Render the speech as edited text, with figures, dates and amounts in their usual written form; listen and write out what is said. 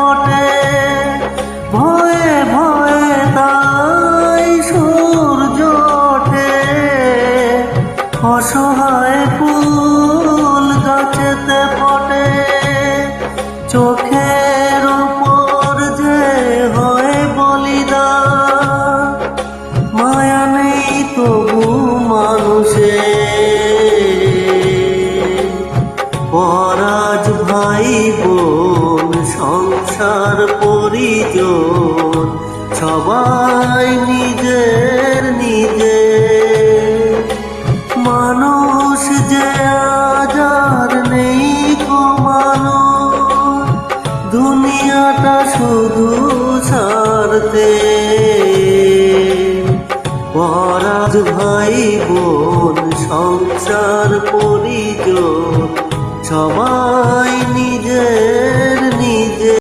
ফোটে ভয়ে ভয়ে তাই সূর্য ওঠে অসহায় ফুল গাছেতে ফোটে চোখের উপর যে হয় বলিদান মায়া নেই তবু মানুষে পরাজ ভাই বোন সংসার পরিজন সবাই নিজের নিজে মানুষ যে আজ আর নেই কমানো দুনিয়াটা শুধু ছাড়তে পরাজ ভাই বোন সংসার পরিজন সবাই নিজের